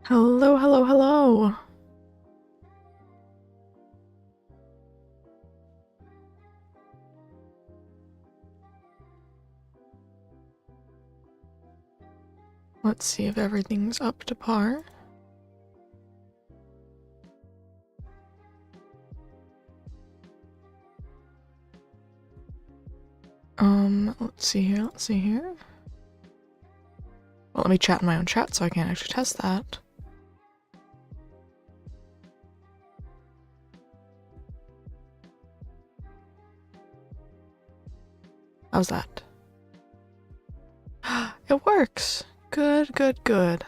Hello, hello, hello. Let's see if everything's up to par. Let's see here. Well, let me chat in my own chat so I can't actually test that. How's that? It works! Good, good, good.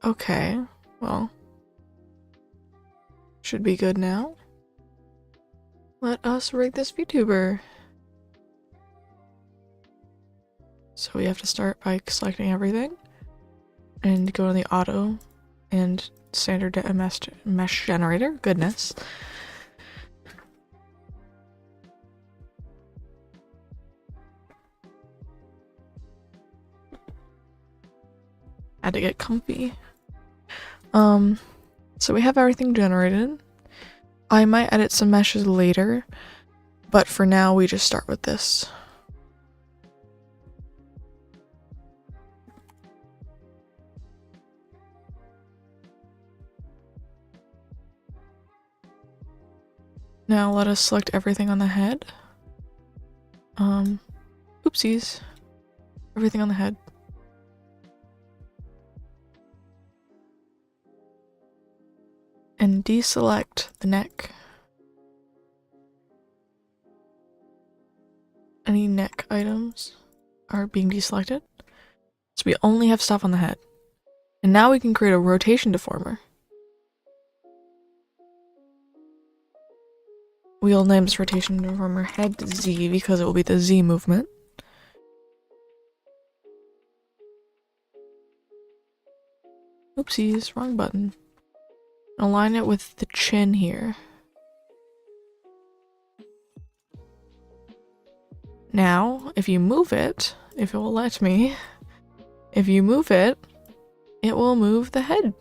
Okay, well, should be good now. Let us rig this VTuber. So we have to start by selecting everything and go to the auto and standard mesh generator. Goodness. Had to get comfy. So we have everything generated. I might edit some meshes later, but for now we just start with this. Now let us select everything on the head. Oopsies. Everything on the head. And deselect the neck. Any neck items are being deselected. So we only have stuff on the head. And now we can create a rotation deformer. We'll name this rotation deformer head Z because it will be the Z movement. Oopsies, wrong button. Align it with the chin here. Now, if you move it, if it will let me, if you move it, it will move the head.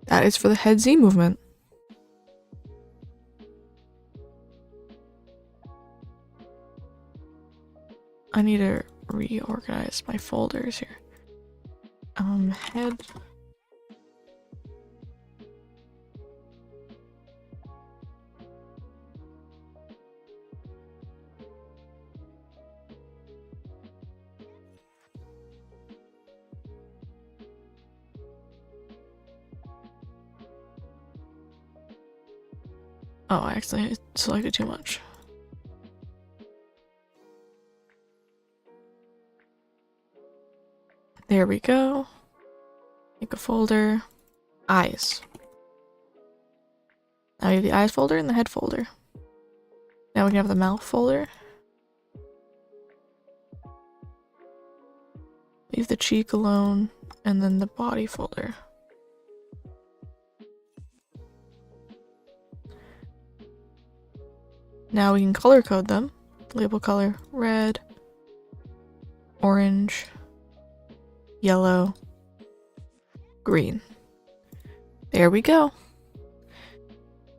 That is for the head Z movement. I need to reorganize my folders here. Head. Oh, I accidentally selected too much. There we go. Make a folder. Eyes. Now we have the eyes folder and the head folder. Now we can have the mouth folder. Leave the cheek alone, and then the body folder. Now we can color code them. Label color red, orange, yellow, green. There we go.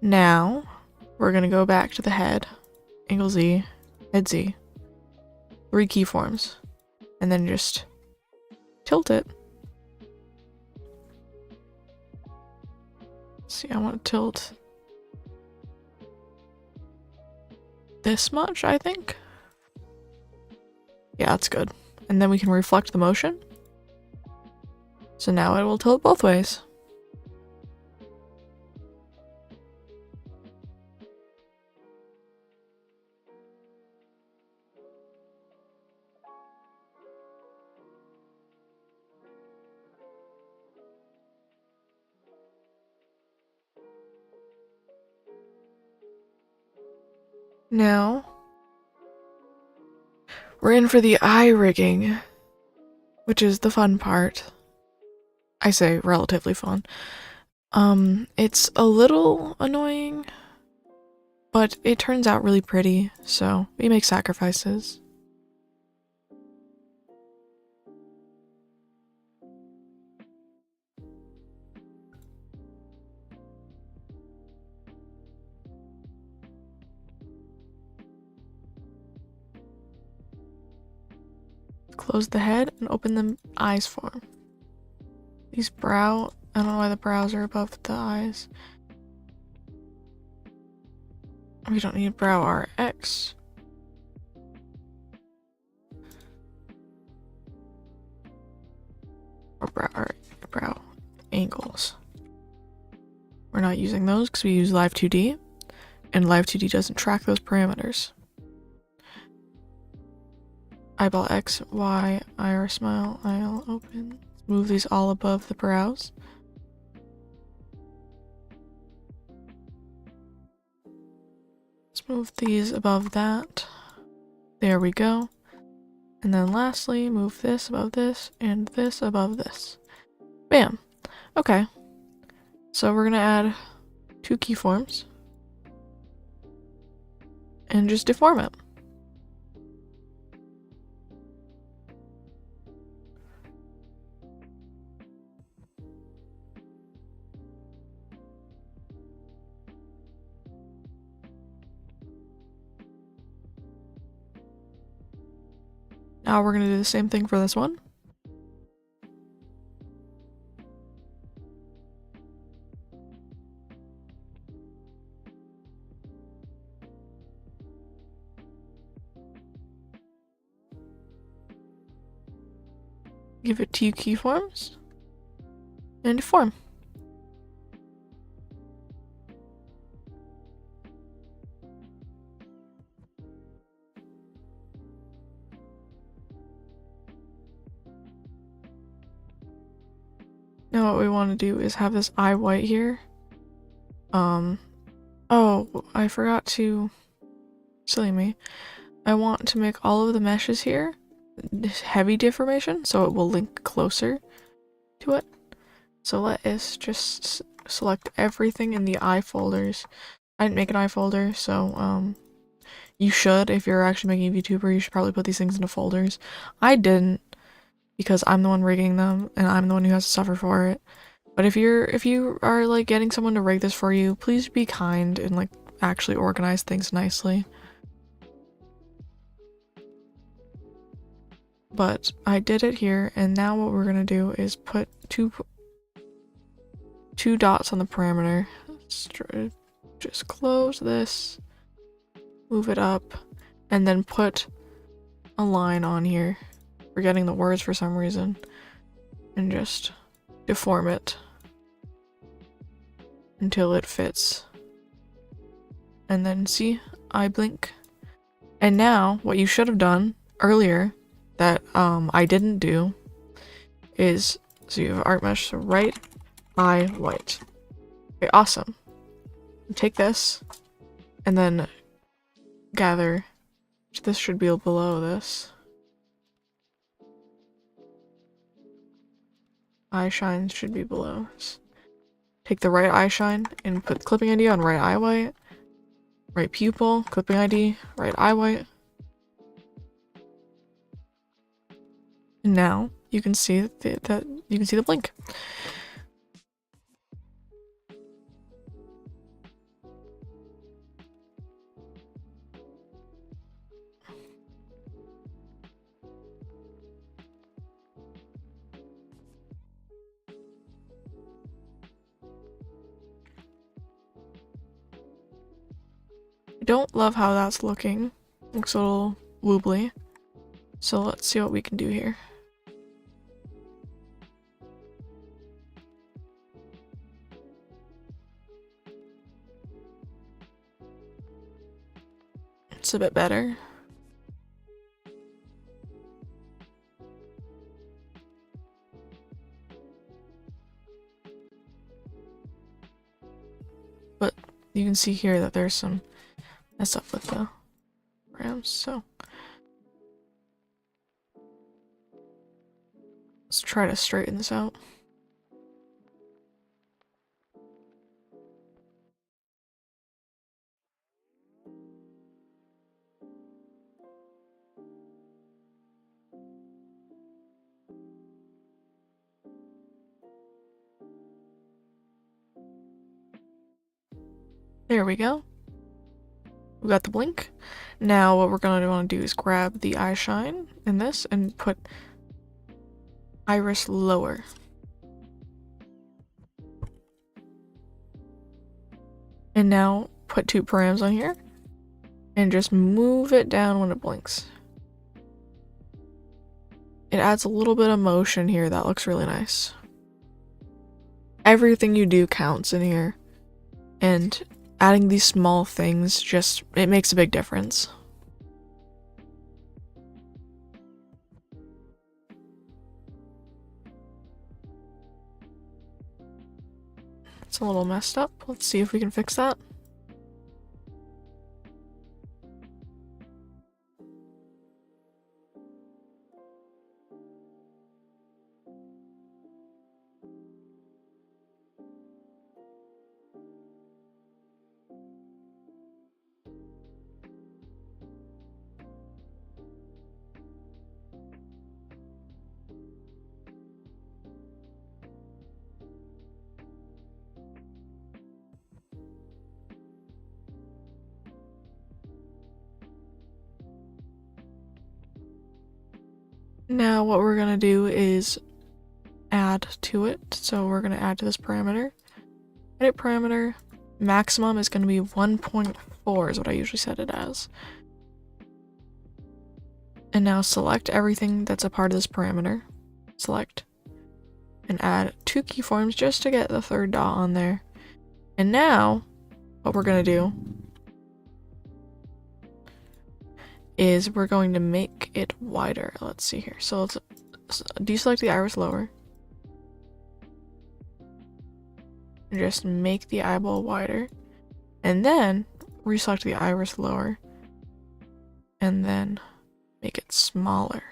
Now we're gonna go back to the head, angle Z, head Z, 3 keyforms, and then just tilt it. See, I want to tilt this much, I think. Yeah, that's good. And then we can reflect the motion. So now it will tilt both ways. Now, we're in for the eye rigging, which is the fun part. I say relatively fun. It's a little annoying, but it turns out really pretty, so we make sacrifices. Close the head and open the eyes for him. These brow, I don't know why the brows are above the eyes. We don't need brow RX. Or brow angles. We're not using those because we use Live2D, and Live2D doesn't track those parameters. Eyeball X, Y, iris smile, IL open. Move these all above the brows. Let's move these above that. There we go. And then lastly, move this above this and this above this. Bam. Okay. So we're gonna add 2 keyforms and just deform it. Now we're gonna do the same thing for this one. Give it 2 keyforms and deform. Now what we want to do is have this eye white here. Oh, I forgot to, silly me. I want to make all of the meshes here heavy deformation, so it will link closer to it. So let us just select everything in the eye folders. I didn't make an eye folder, so you should. If you're actually making a VTuber, you should probably put these things into folders. I didn't, because I'm the one rigging them and I'm the one who has to suffer for it. But if you are like getting someone to rig this for you, please be kind and like actually organize things nicely. But I did it here, and now what we're gonna do is put two dots on the parameter. Just close this, move it up, and then put a line on here. Forgetting the words for some reason, and just deform it until it fits. And then see, eye blink. And now what you should have done earlier that I didn't do is, so you have art mesh, so right eye white. Okay, awesome. Take this and then gather, this should be below this. Eye shine should be below this. Take the right eye shine and put clipping ID on right eye white. Right pupil, clipping ID, right eye white. And now you can see that you can see the blink. I don't love how that's looking. Looks a little woobly. So let's see what we can do here. It's a bit better. But you can see here that there's some mess up with the params. So let's try to straighten this out. There we go. We got the blink. Now what we're gonna want to do is grab the eye shine in this and put iris lower. And now put 2 params on here and just move it down when it blinks. It adds a little bit of motion here that looks really nice. Everything you do counts in here, and adding these small things it makes a big difference. It's a little messed up. Let's see if we can fix that. Now what we're gonna do is add to it. So we're gonna add to this parameter. Edit parameter. Maximum is gonna be 1.4 is what I usually set it as. And now select everything that's a part of this parameter. Select. And add 2 keyforms just to get the 3rd dot on there. And now what we're gonna do is we're going to make it wider. Let's see here. So let's deselect the iris lower. And just make the eyeball wider. And then reselect the iris lower. And then make it smaller.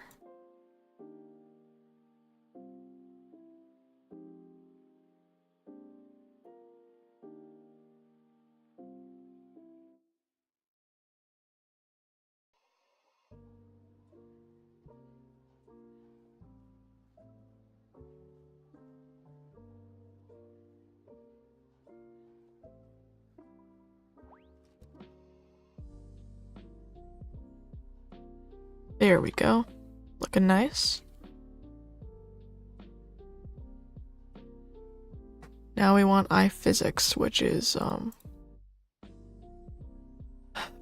There we go. Looking nice. Now we want eye physics, which is a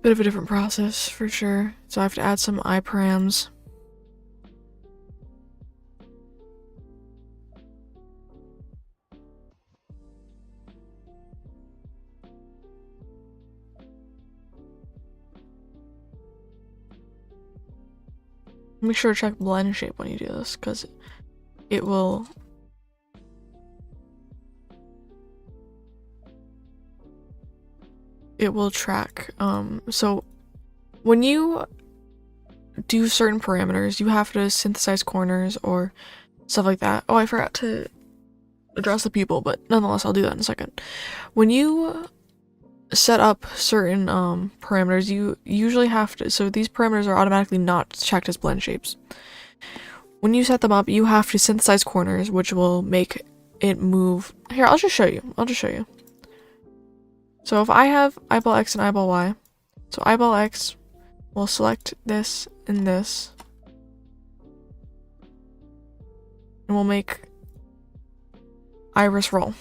bit of a different process for sure. So I have to add some eye params. Make sure to check blend shape when you do this, because it will track. So when you do certain parameters, you have to synthesize corners or stuff like that. Oh, I forgot to address the people, but nonetheless, I'll do that in a second. When you set up certain parameters, you usually have to, so these parameters are automatically not checked as blend shapes. When you set them up, you have to synthesize corners, which will make it move. Here, I'll just show you. So if I have eyeball X and eyeball Y, so eyeball X will select this and this, and we'll make iris roll,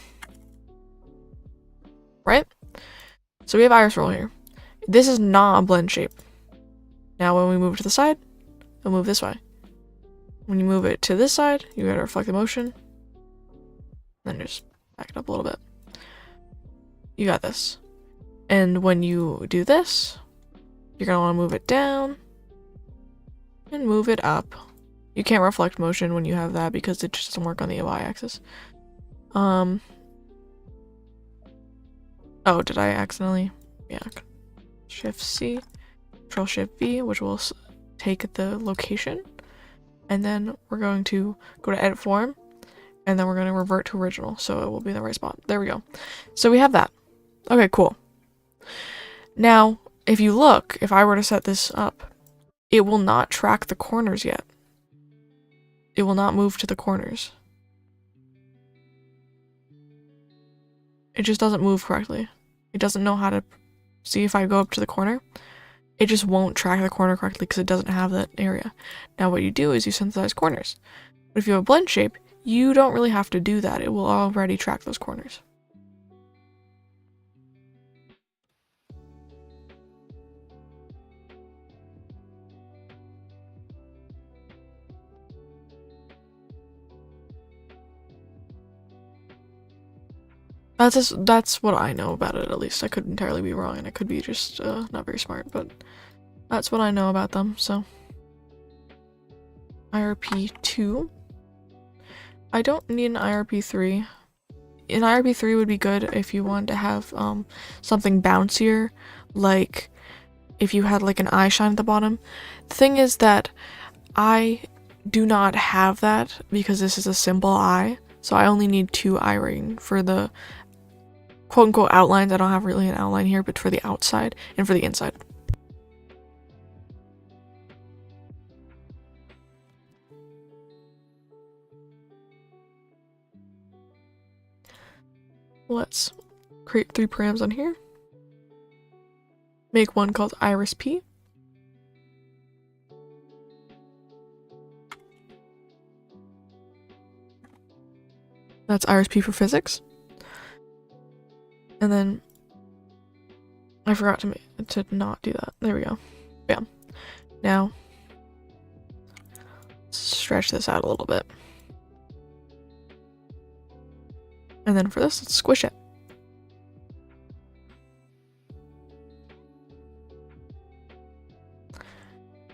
right? So we have iris roll here. This is not a blend shape. Now when we move to the side, it'll move this way. When you move it to this side, you gotta reflect the motion. Then just back it up a little bit. You got this. And when you do this, you're gonna wanna move it down and move it up. You can't reflect motion when you have that because it just doesn't work on the y-axis. Oh, did I accidentally? Yeah. Shift C. Control Shift V, which will take the location, and then we're going to go to edit form, and then we're going to revert to original, so it will be in the right spot. There we go. So we have that. Okay, cool. Now, if you look, if I were to set this up, it will not track the corners yet. It will not move to the corners. It just doesn't move correctly. It doesn't know how to see if I go up to the corner. It just won't track the corner correctly because it doesn't have that area. Now what you do is you synthesize corners. But if you have a blend shape, you don't really have to do that. It will already track those corners. That's what I know about it, at least. I could entirely be wrong, and I could be just not very smart, but that's what I know about them, so. IRP2. I don't need an IRP3. An IRP3 would be good if you wanted to have something bouncier, like if you had like an eye shine at the bottom. The thing is that I do not have that because this is a simple eye, so I only need 2 eye ring for the quote-unquote outlines. I don't have really an outline here, but for the outside and for the inside. Let's create 3 params on here. Make one called Iris P. That's Iris P for physics. And then I forgot to not do that. There we go. Bam. Now let's stretch this out a little bit. And then for this, let's squish it.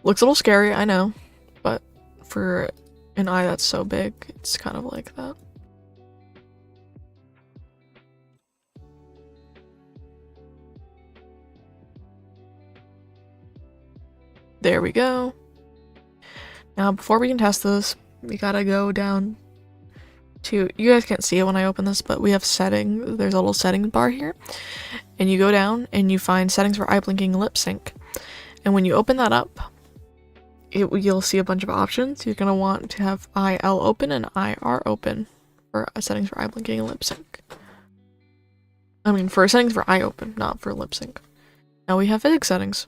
Looks a little scary, I know, but for an eye that's so big, it's kind of like that. There we go. Now, before we can test this, we gotta go down to, you guys can't see it when I open this, but we have setting, there's a little settings bar here, and you go down and you find settings for eye blinking lip sync. And when you open that up, you'll see a bunch of options. You're gonna want to have IL open and IR open for settings for eye blinking and lip sync. I mean, for settings for eye open, not for lip sync. Now we have physics settings.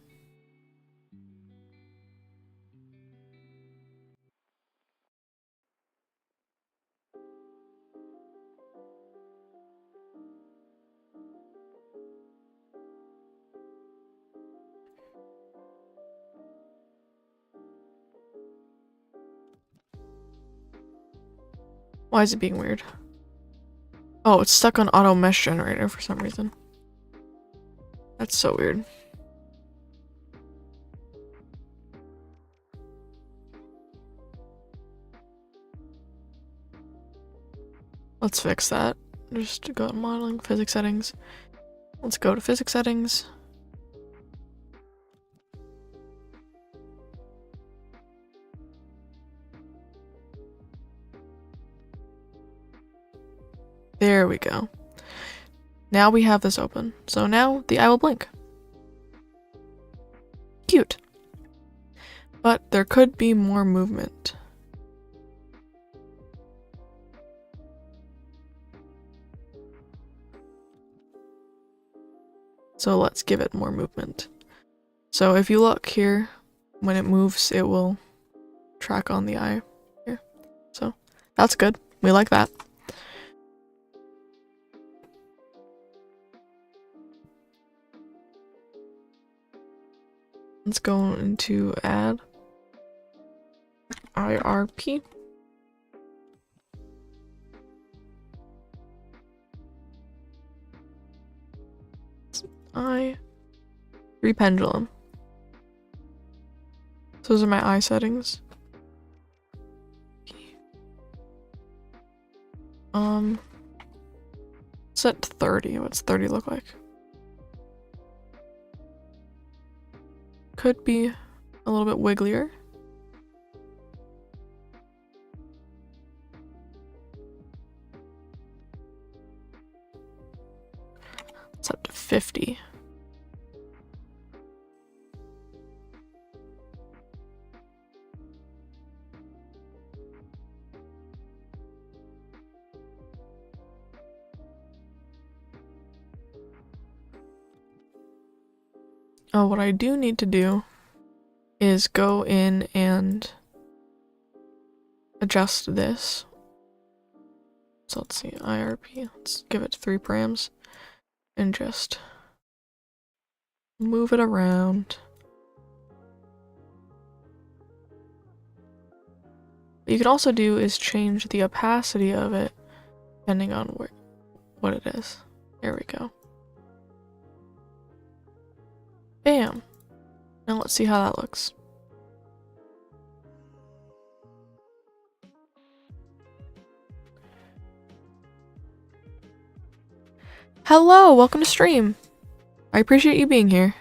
Why is it being weird? Oh, it's stuck on auto mesh generator for some reason. That's so weird. Let's fix that. Just go to modeling, physics settings. Let's go to physics settings. There we go. Now we have this open. So now the eye will blink. Cute. But there could be more movement. So let's give it more movement. So if you look here, when it moves, it will track on the eye here. So that's good. We like that. Let's go into add IRP. I rependulum. So those are my eye settings. Set 30. What's 30 look like? could be a little bit wigglier. It's up to 50. Oh, what I do need to do is go in and adjust this. So let's see, IRP, let's give it 3 params and just move it around. What you could also do is change the opacity of it depending on what it is. There we go. Bam! Now let's see how that looks. Hello, welcome to stream. I appreciate you being here.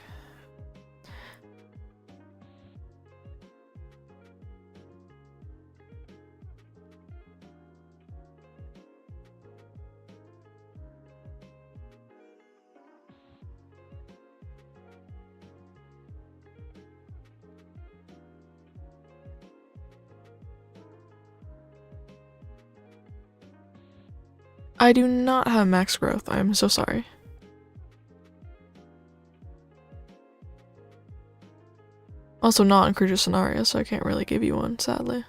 I do not have max growth, I'm so sorry. Also not in Creature Sonaria, so I can't really give you one, sadly.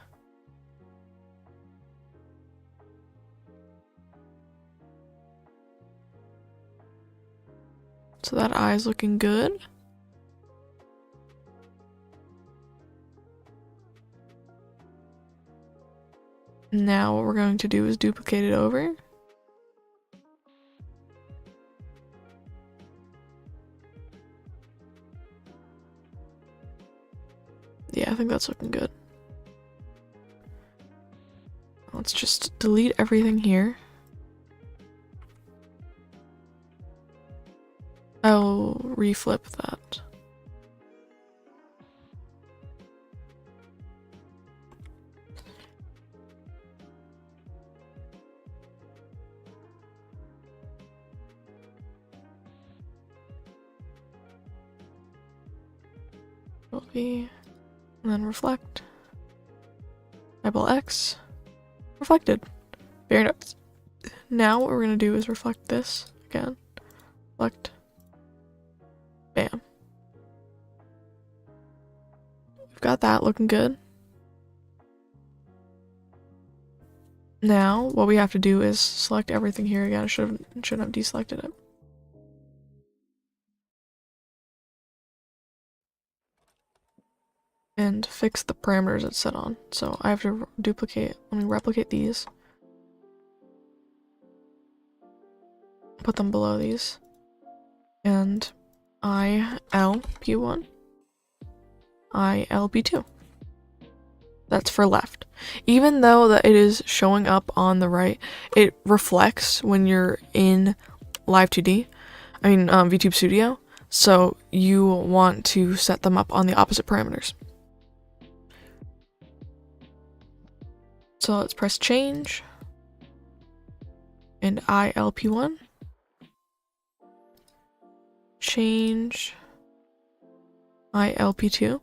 So that eye's looking good. Now what we're going to do is duplicate it over. Yeah, I think that's looking good. Let's just delete everything here. I'll reflip that. Will be, and then reflect. Eyeball X. Reflected. Very nice. Now what we're gonna do is reflect this again. Reflect. Bam. We've got that looking good. Now what we have to do is select everything here again. I shouldn't have deselected it. And fix the parameters it's set on. So I have to duplicate, let me replicate these. Put them below these. And ILP1, ILP2. That's for left. Even though that it is showing up on the right, it reflects when you're in Live2D, VTube Studio. So you want to set them up on the opposite parameters. So let's press change and ILP1. Change ILP2.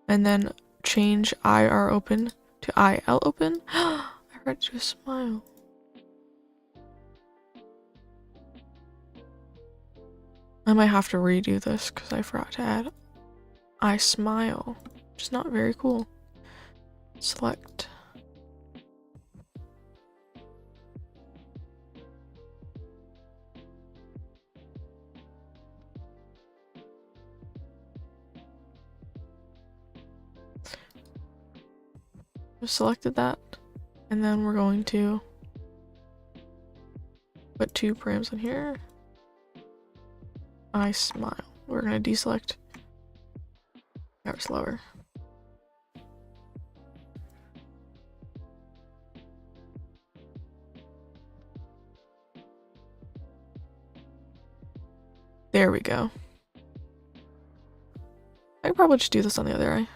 And then change IR open to IL open. I forgot to smile. I might have to redo this because I forgot to add I smile, which is not very cool. Select. Just selected that, and then we're going to put 2 params in here. I smile. We're gonna deselect. Ever slower. There we go. could probably just do this on the other eye.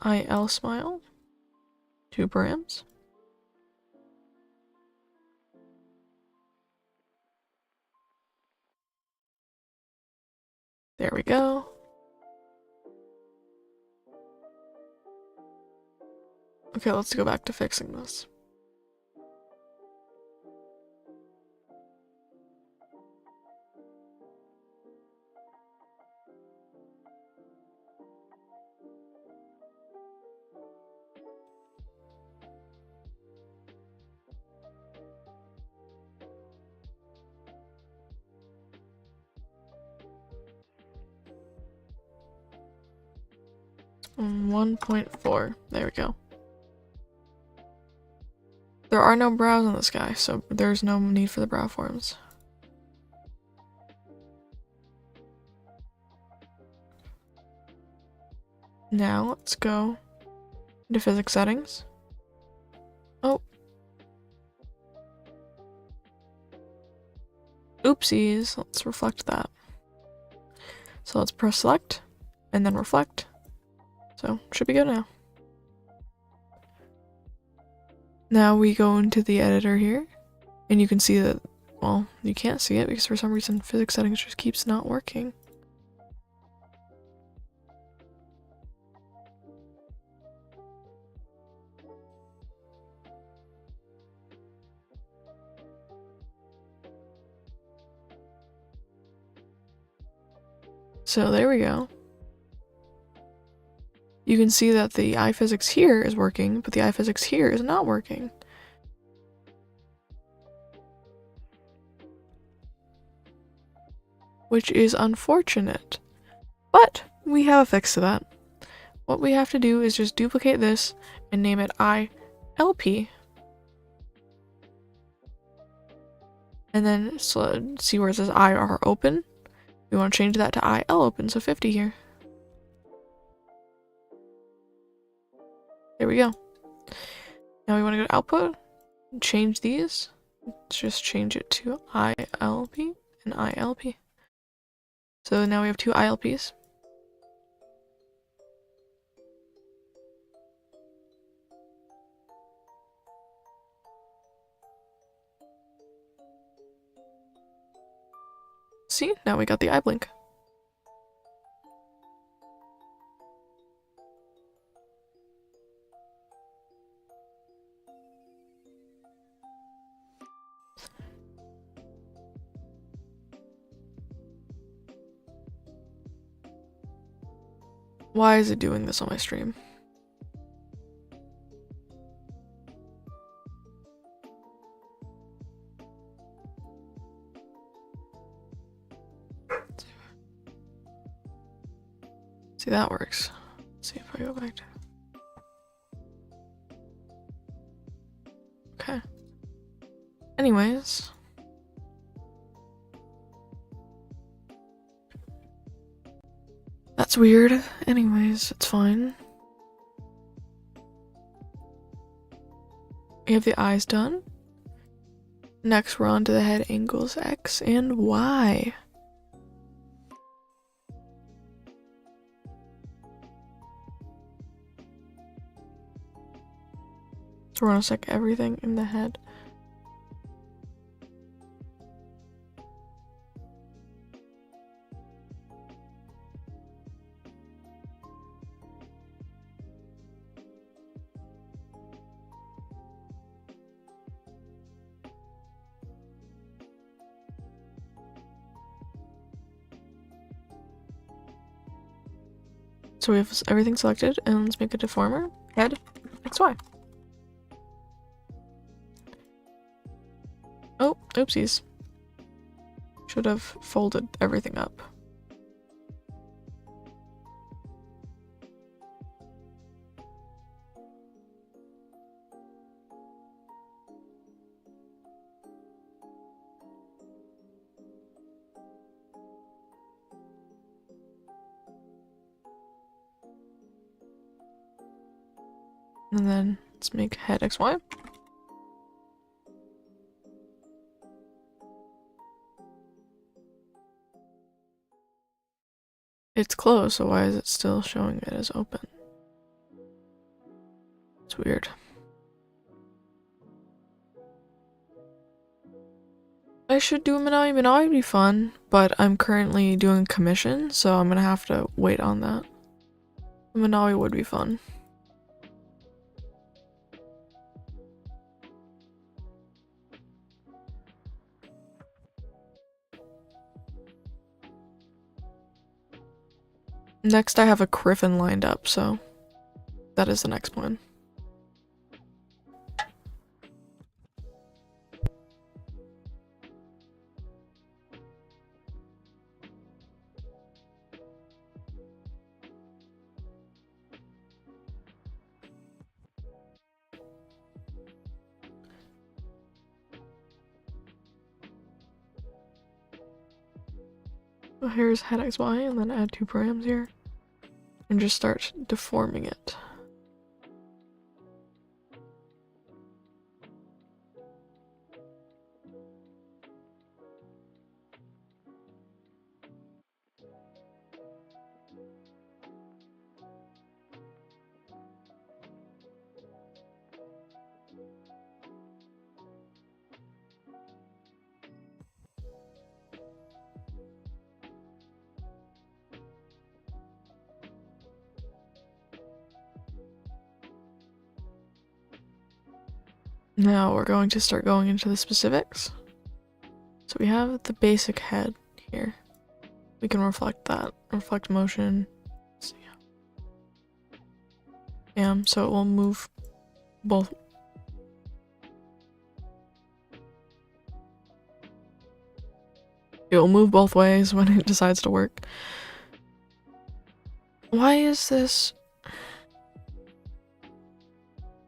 IL smile. 2 params. There we go. Okay, let's go back to fixing this. Mm, 1.4. There we go. There are no brows on this guy, so there's no need for the brow forms. Now let's go into physics settings. Oh. Oopsies. Let's reflect that. So let's press select and then reflect. So should be good now. Now we go into the editor here and you can see that, well, you can't see it because for some reason physics settings just keeps not working. So there we go. You can see that the eye physics here is working, but the eye physics here is not working. Which is unfortunate. But we have a fix to that. What we have to do is just duplicate this and name it ILP. And then see where it says IR open. We want to change that to IL open, so 50 here. There we go. Now we want to go to output, change these. Let's just change it to ILP and ILP. So now we have 2 ILPs. See, now we got the eye blink. Why is it doing this on my stream? See, that works. Let's see if I go back to... Okay. Anyways. That's weird. Anyways, it's fine. We have the eyes done. Next, we're on to the head angles X and Y. So we're gonna stick everything in the head. So we have everything selected, and let's make a deformer. Head, XY. Oh, oopsies. Should have folded everything up. And then let's make head XY. It's closed, so why is it still showing it as open? It's weird. I should do a Manawi. Manawi would be fun, but I'm currently doing commission, so I'm gonna have to wait on that. Manawi would be fun. Next I have a Griffin lined up, so that is the next one. So here's head XY, and then add 2 params here. And just start deforming it. Now we're going to start going into the specifics. So we have the basic head here. We can reflect that, reflect motion. So it will move both. It will move both ways when it decides to work. Why is this?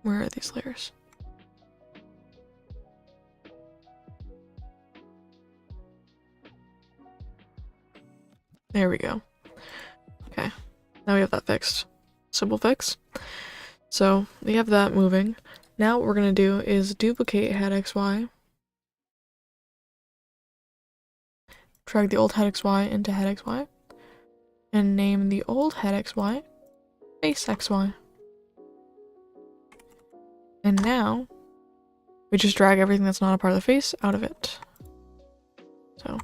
Where are these layers? There we go. Okay, now we have that fixed. Simple fix. So we have that moving. Now what we're gonna do is duplicate head XY. Drag the old head XY into head XY. And name the old head XY face XY. And now we just drag everything that's not a part of the face out of it. So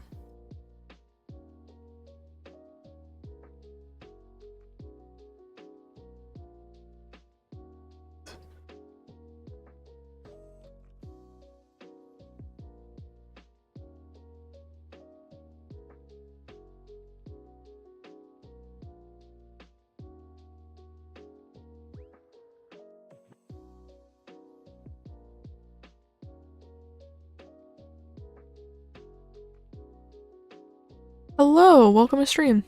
hello, welcome to stream.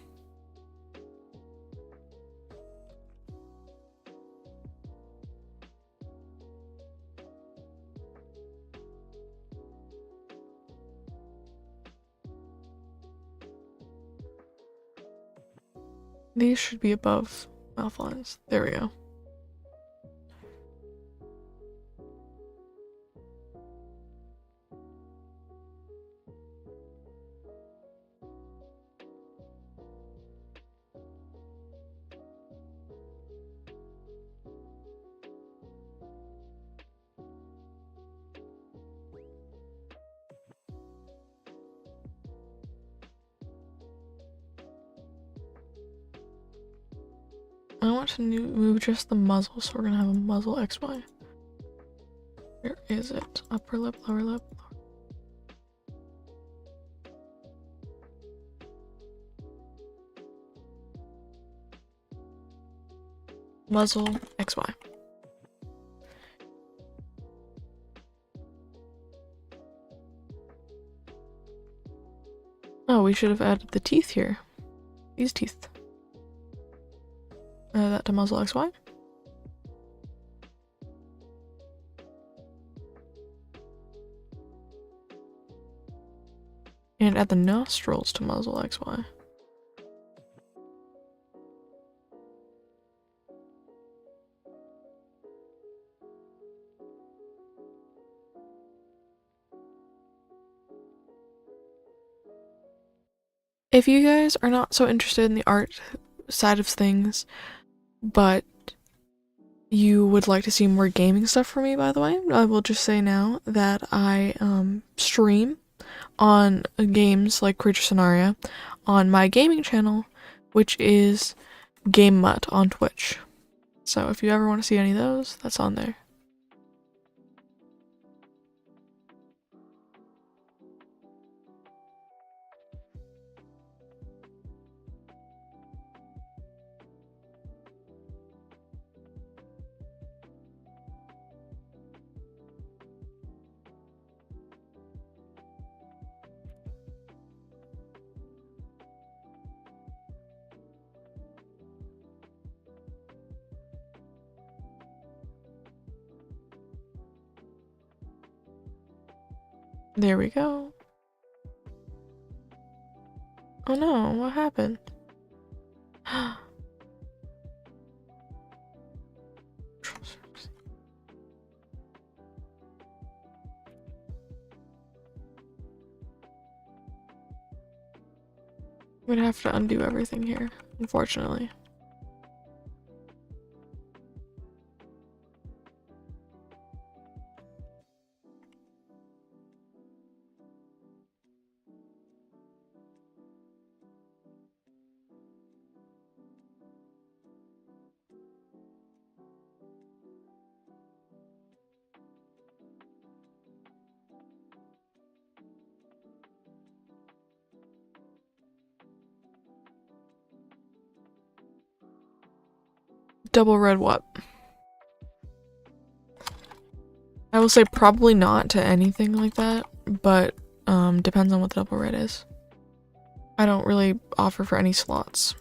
These should be above mouth lines. There we go. I want to move just the muzzle, so we're gonna have a muzzle XY. Where is it? Upper lip, lower lip. Muzzle XY. Oh, we should have added the teeth here. These teeth. Add that to muzzle XY. And add the nostrils to muzzle XY. If you guys are not so interested in the art side of things, but you would like to see more gaming stuff from me, by the way, I will just say now that I stream on games like Creature Sonaria on my gaming channel, which is Game Mutt on Twitch. So if you ever want to see any of those, that's on there. There we go. Oh no, what happened? I'm gonna have to undo everything here, unfortunately. Double red what? I will say probably not to anything like that, but depends on what the double red is. I don't really offer for any slots.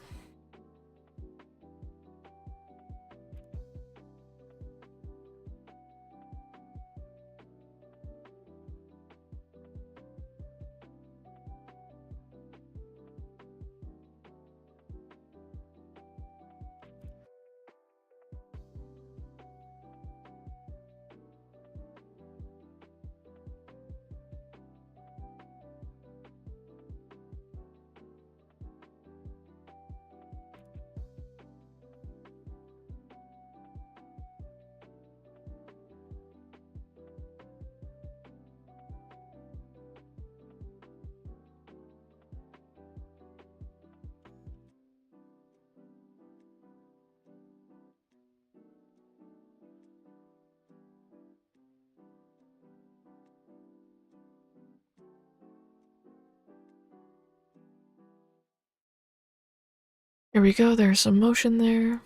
Here we go, there's some motion there.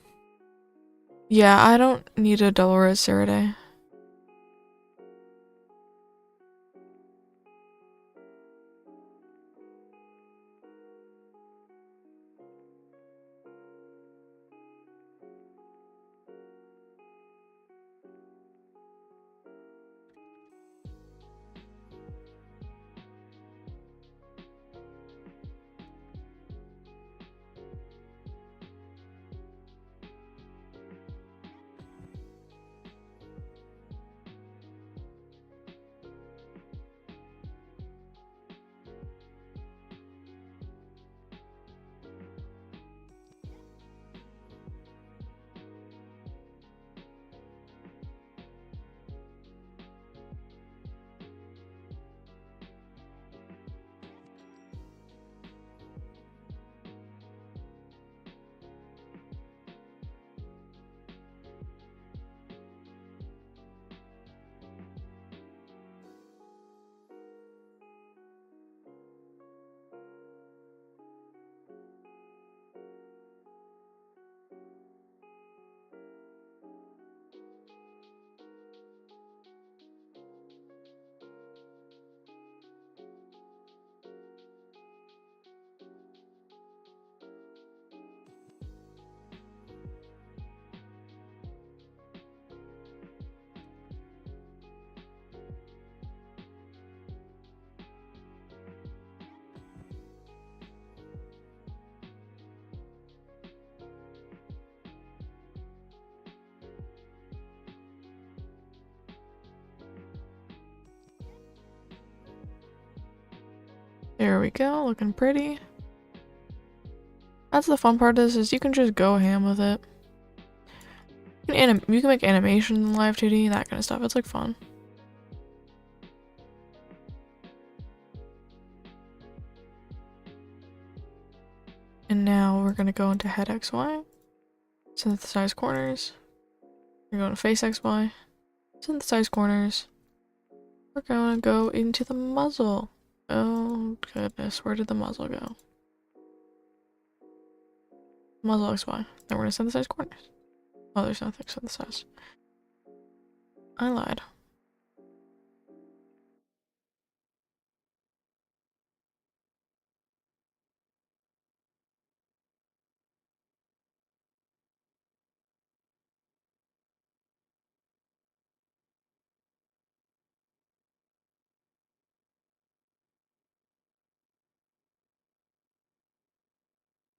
Yeah, I don't need a double red Saraday. There we go, looking pretty. That's the fun part of this, is you can just go ham with it. You can make animation in Live2D, that kind of stuff. It's like fun. And now we're gonna go into head XY, synthesize corners. We're going to face XY, synthesize corners. We're gonna go into the muzzle. Oh goodness, where did the muzzle go? Muzzle XY. Then we're gonna synthesize corners. Oh, there's nothing synthesized. I lied.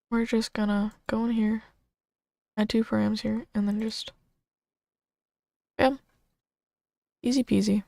We're just gonna go in here, add 2 params here, and then just bam. Easy peasy.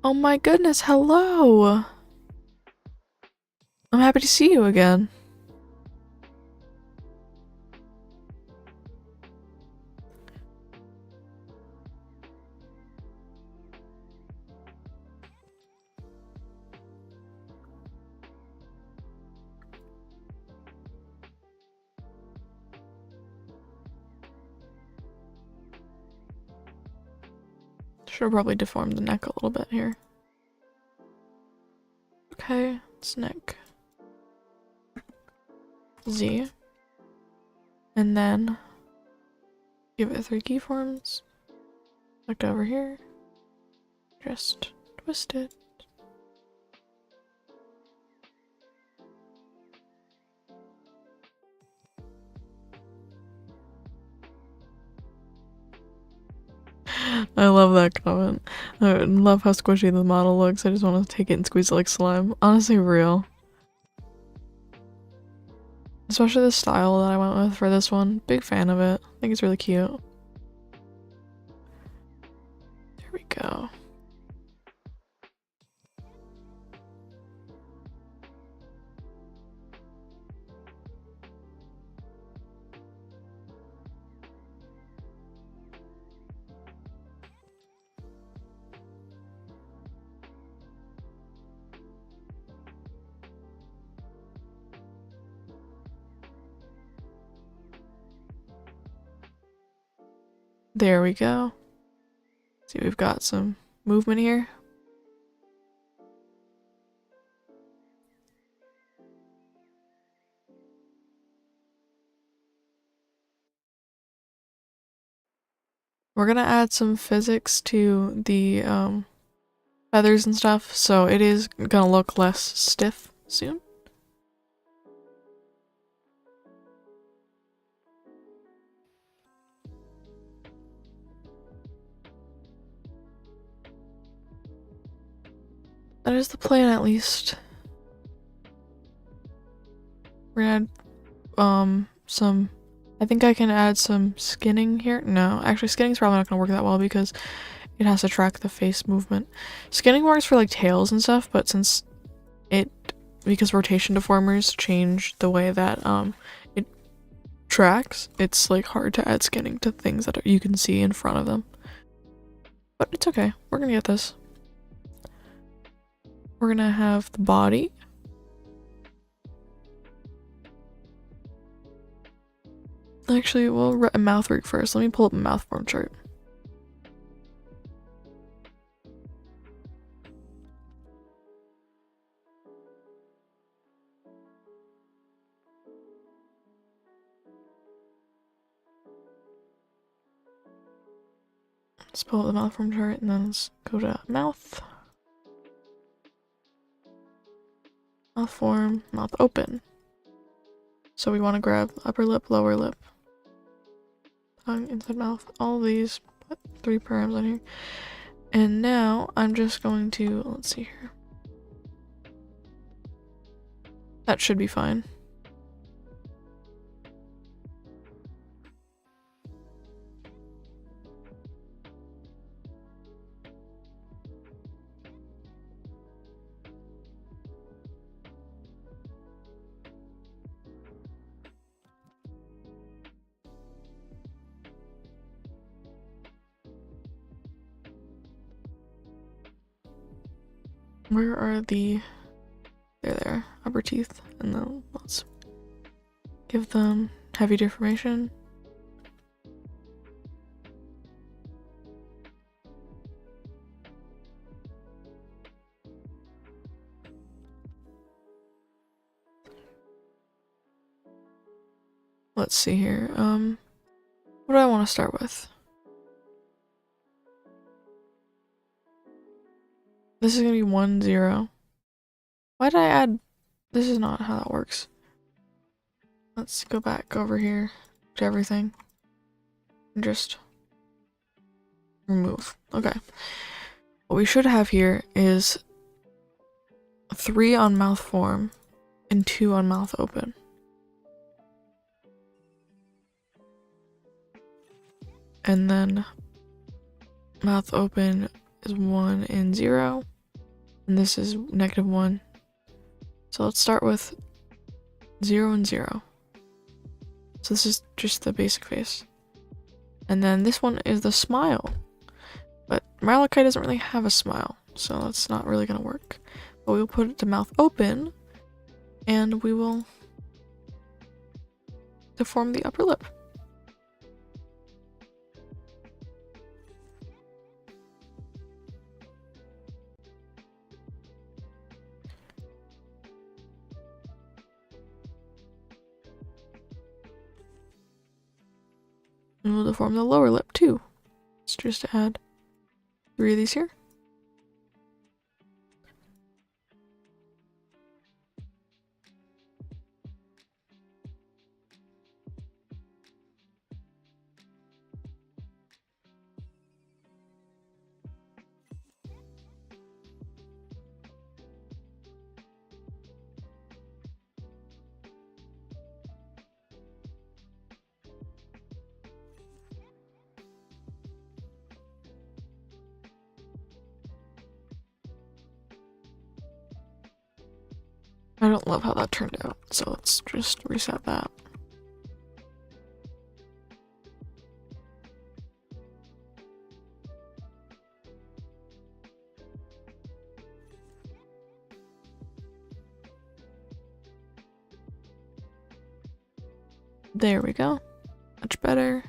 Oh my goodness, hello! I'm happy to see you again. Should probably deform the neck a little bit here. Okay, it's neck. Z. And then give it 3 keyforms. Select over here. Just twist it. I love that comment. I love how squishy the model looks. I just want to take it and squeeze it like slime. Honestly, real. Especially the style that I went with for this one. Big fan of it. I think it's really cute. There we go. There we go. See, we've got some movement here. We're gonna add some physics to the feathers and stuff, so it is gonna look less stiff soon. That is the plan, at least. We're gonna add some, I think I can add some skinning here. No, actually skinning's probably not gonna work that well because it has to track the face movement. Skinning works for like tails and stuff, but because rotation deformers change the way that it tracks, it's like hard to add skinning to things that you can see in front of them. But it's okay, we're gonna get this. We're gonna have the body. Actually, we'll a mouth rig first. Let me pull up a mouth form chart. Let's pull up the mouth form chart and then let's go to mouth mouth form, mouth open. So we want to grab upper lip, lower lip, tongue, inside mouth, all of these, put 3 params on here. And now I'm just going to, let's see here. That should be fine. Where are the, there, upper teeth, and then let's give them heavy deformation. Let's see here, what do I want to start with? This is gonna be 1, 0. Why did I add? This is not how that works. Let's go back over here to everything and just remove. Okay. What we should have here is 3 on mouth form and 2 on mouth open. And then mouth open is 1 and 0. And this is -1. So let's start with 0 and 0. So this is just the basic face. And then this one is the smile. But RALOKAI doesn't really have a smile, so that's not really gonna work. But we'll put it to mouth open, and we will deform the upper lip. And we'll deform the lower lip too. Let's just add 3 of these here. I don't love how that turned out, so let's just reset that. There we go. Much better.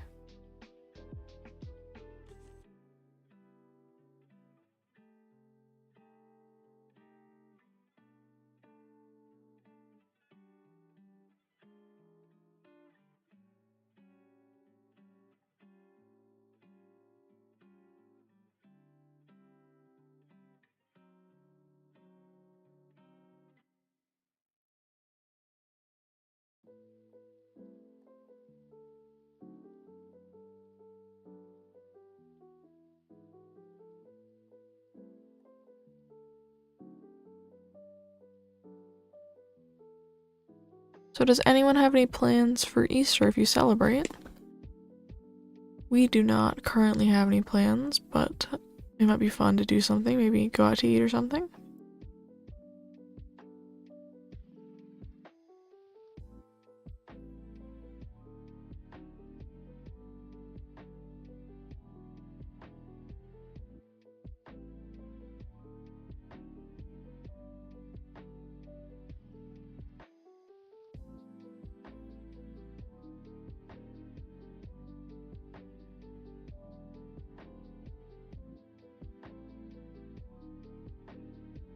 So does anyone have any plans for Easter if you celebrate? We do not currently have any plans, but it might be fun to do something, maybe go out to eat or something.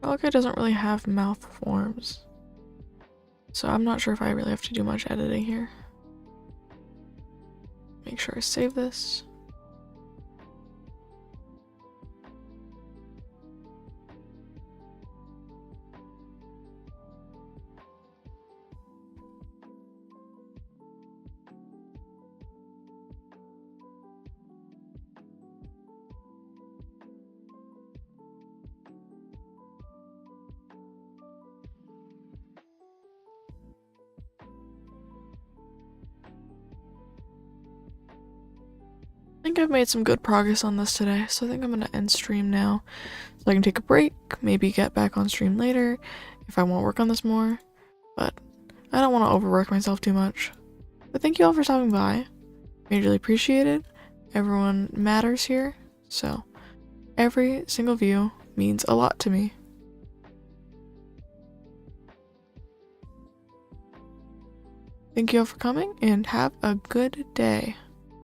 RALOKAI doesn't really have mouth forms, so I'm not sure if I really have to do much editing here. Make sure I save this. think I've made some good progress on this today, so I think I'm gonna end stream now. So I can take a break, maybe get back on stream later if I want to work on this more. But I don't want to overwork myself too much. But thank you all for stopping by. Majorly appreciated. Everyone matters here, so every single view means a lot to me. Thank you all for coming and have a good day.